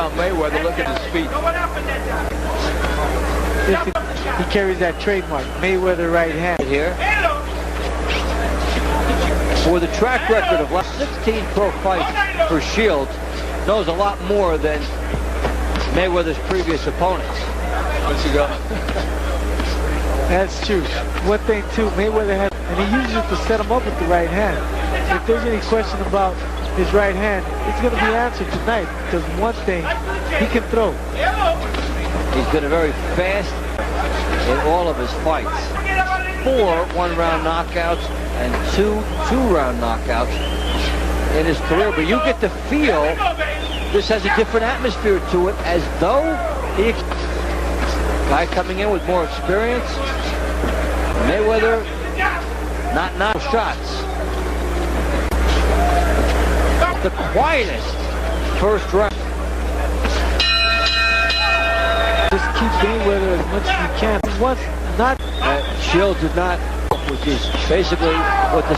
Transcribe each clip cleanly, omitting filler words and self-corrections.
about Mayweather, look at his feet. He carries that trademark, Mayweather right hand here. For the track record of last 16 pro fights for Shields, knows a lot more than Mayweather's previous opponents. Let's go. That's true. One thing too, Mayweather has, and he uses it to set him up with the right hand. If there's any question about his right hand, it's going to be answered tonight, because one thing, he can throw. He's been very fast in all of his fights. 4 one-round knockouts and 2 two-round knockouts in his career. But you get the feel this has a different atmosphere to it, as though he... Guy coming in with more experience. Mayweather not knock shots. The quietest first round. Just keep Mayweather as much as you can. Once not. Shields did not, which is basically what the...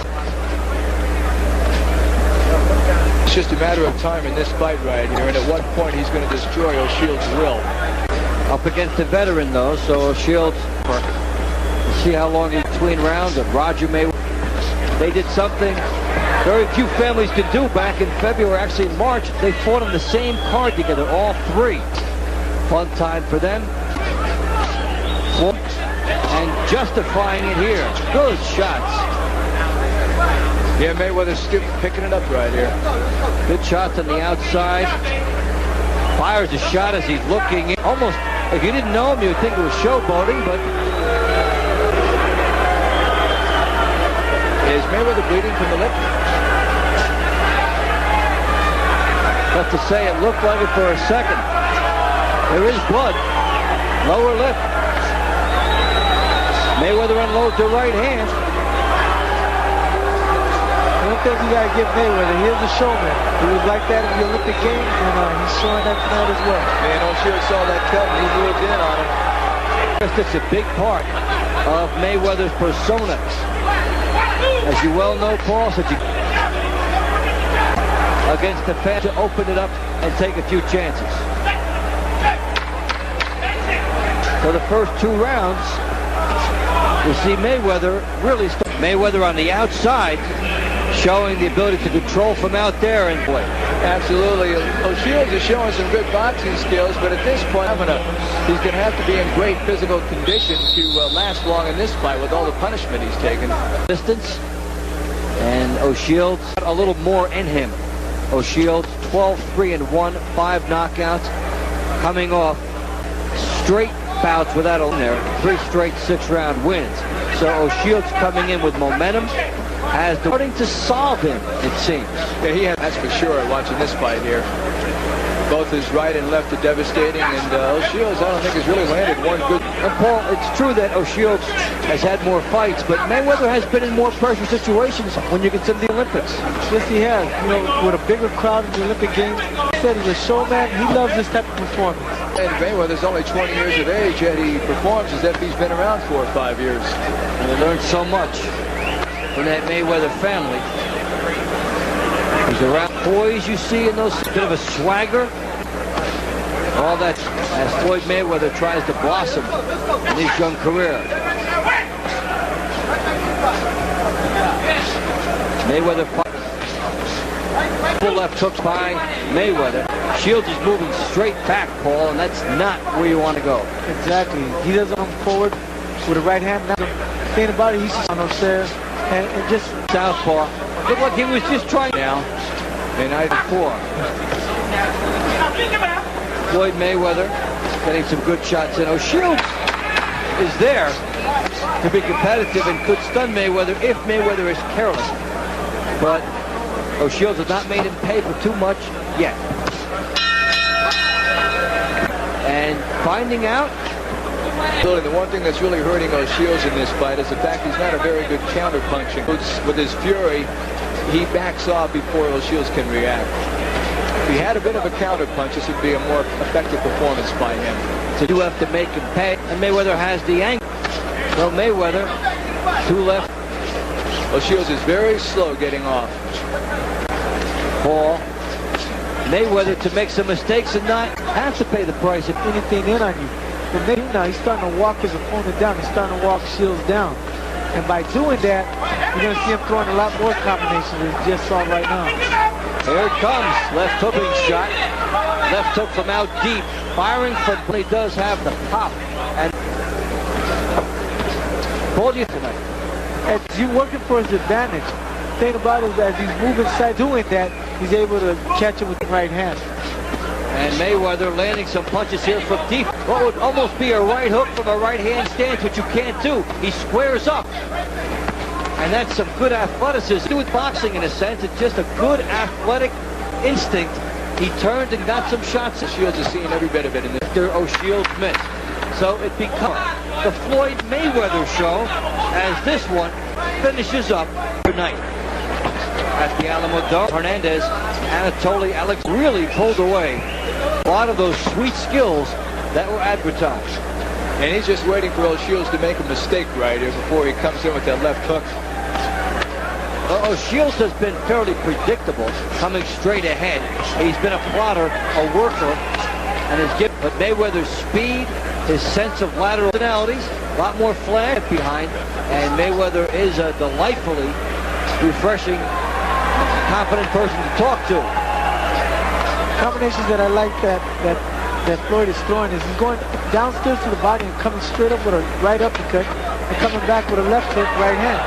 It's just a matter of time in this fight right here, and at what point he's going to destroy O'Shields' will. Up against a veteran, though, so Shields, see how long in between rounds of Roger Mayweather. They did something very few families could do back in February, actually in March. They fought on the same card together, all 3. Fun time for them. And justifying it here. Good shots. Yeah, Mayweather's still picking it up right here. Good shots on the outside. Fires a shot as he's looking in. Almost, if you didn't know him, you'd think it was showboating, but... Is Mayweather bleeding from the lip? Tough to say, it looked like it for a second. There is blood. Lower lip. Mayweather unloads the right hand. One thing you gotta give Mayweather, he's a showman. He was like that in the Olympic Games, and he's showing that tonight as well. Man, O'Shields saw that cut and he moved in on him. It's a big part of Mayweather's persona. As you well know, Paul, said you against the fans to open it up and take a few chances. For the first 2 rounds, we see Mayweather really start. Mayweather on the outside, showing the ability to control from out there and play. Absolutely. O'Shields is showing some good boxing skills, but at this point, he's going to have to be in great physical condition to last long in this fight with all the punishment he's taken. Distance, and O'Shields a little more in him. O'Shields 12-3-1, 5 knockouts, coming off straight bouts without a there, 3 straight 6-round wins. So O'Shields coming in with momentum, has starting to solve him, it seems. Yeah, he has, that's for sure, watching this fight here. Both his right and left are devastating, and O'Shields, I don't think, has really landed one good... And Paul, it's true that O'Shields has had more fights, but Mayweather has been in more pressure situations when you consider the Olympics. Yes, he has. You know, with a bigger crowd in the Olympic Games, he said he's a showman. He loves this type of performance. And Mayweather's only 20 years of age, yet he performs as if he's been around 4 or 5 years. And he learned so much from that Mayweather family. He's around poise you see in those, bit of a swagger. All that as Floyd Mayweather tries to blossom in his young career. Mayweather full left hooks by Mayweather. Shields is moving straight back, Paul, and that's not where you want to go. Exactly. He doesn't come forward with a right hand. Now, thinking about it, he's just on upstairs and just southpaw. Look like he was just trying now. And I before. Floyd Mayweather getting some good shots in. O'Shields is there to be competitive and could stun Mayweather if Mayweather is careless. But O'Shields has not made him pay for too much yet. And finding out. The one thing that's really hurting O'Shields in this fight is the fact he's not a very good counter-punching. With his fury, he backs off before O'Shields can react. If he had a bit of a counter-punch, this would be a more effective performance by him. So you have to make him pay, and Mayweather has the angle. So Mayweather, 2 left. O'Shields is very slow getting off. Paul. Mayweather to make some mistakes and not have to pay the price of anything in on you. But now he's starting to walk his opponent down. He's starting to walk Shields down. And by doing that, you're going to see him throwing a lot more combinations than you just saw right now. Here it comes. Left hooking shot. Left hook from out deep. Firing from, he does have the pop. And told you tonight. As you're working for his advantage. The thing about it is as he's moving side doing that, he's able to catch it with the right hand. And Mayweather landing some punches here from deep. What would almost be a right hook from a right hand stance, which you can't do. He squares up. And that's some good athleticism. Do with boxing in a sense. It's just a good athletic instinct. He turned and got some shots. Shields is seeing every bit of it in this. After O'Shields missed. So it becomes the Floyd Mayweather show as this one finishes up tonight. At the Alamo Dome, Hernandez, Anatoly Alex really pulled away a lot of those sweet skills that were advertised. And he's just waiting for O'Shields to make a mistake right here before he comes in with that left hook. O'Shields has been fairly predictable, coming straight ahead. He's been a plotter, a worker, and has given. But Mayweather's speed, his sense of lateral personalities, a lot more flash behind, and Mayweather is a delightfully refreshing, confident person to talk to. Combinations that I like that Floyd is throwing is he's going downstairs to the body and coming straight up with a right uppercut and coming back with a left hook right hand.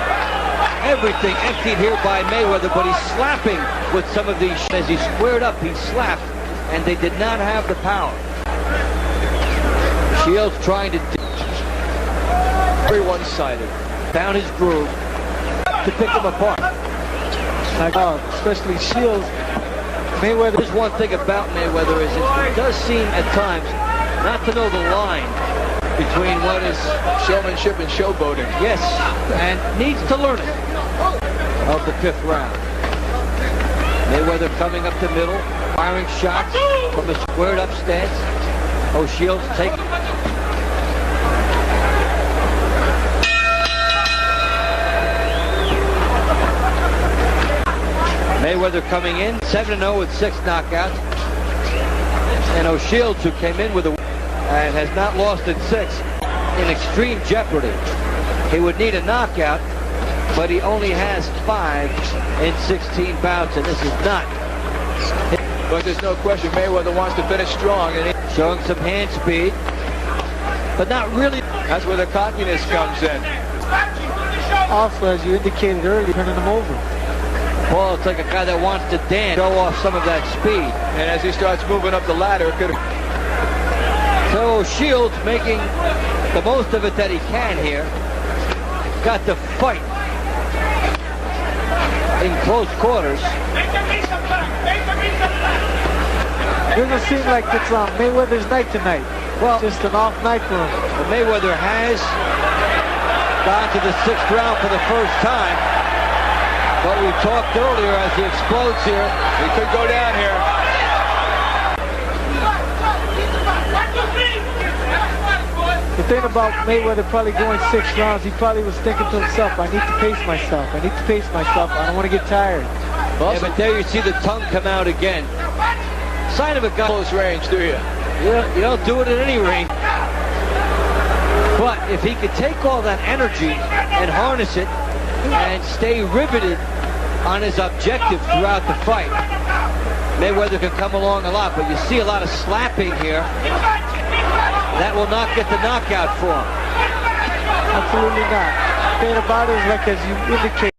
Everything emptied here by Mayweather, but he's slapping with some of these. As he squared up, he slapped, and they did not have the power. Shields trying to Very one-sided. found his groove to pick them apart. Especially Shields. Mayweather. There's one thing about Mayweather is it does seem at times not to know the line between what is Showmanship and showboating. yes, and needs to learn it of the 5th round. Mayweather coming up the middle, firing shots from a squared up stance. O'Shields taking. Mayweather coming in 7-0 with 6 knockouts. And O'Shields, who came in with a and has not lost in 6, in extreme jeopardy. He would need a knockout, but he only has 5 in 16 bouts, and this is not. But there's no question Mayweather wants to finish strong, and Showing some hand speed, but not really. that's where the cockiness comes in. Also, as you indicated earlier, turning him over. Well, it's like a guy that wants to dance, show off some of that speed. And as he starts moving up the ladder, could So Shields making the most of it that he can here. Got to fight in close quarters. Doesn't seem like it's Mayweather's night tonight. Well, Just an off night for him. Mayweather has gone to the 6th round for the first time. But we talked earlier as he explodes here. he could go down here. The thing about Mayweather probably going 6 rounds, he probably was thinking to himself, I need to pace myself. I need to pace myself. I don't want to get tired. Yeah, but there you see the tongue come out again. Sign of a guy. Close range, do you? You don't do it at any ring. But if he could take all that energy and harness it and stay riveted on his objective throughout the fight, Mayweather can come along a lot. But you see a lot of slapping here. That will not get the knockout for him. Absolutely not. The thing about it is, like as you indicate,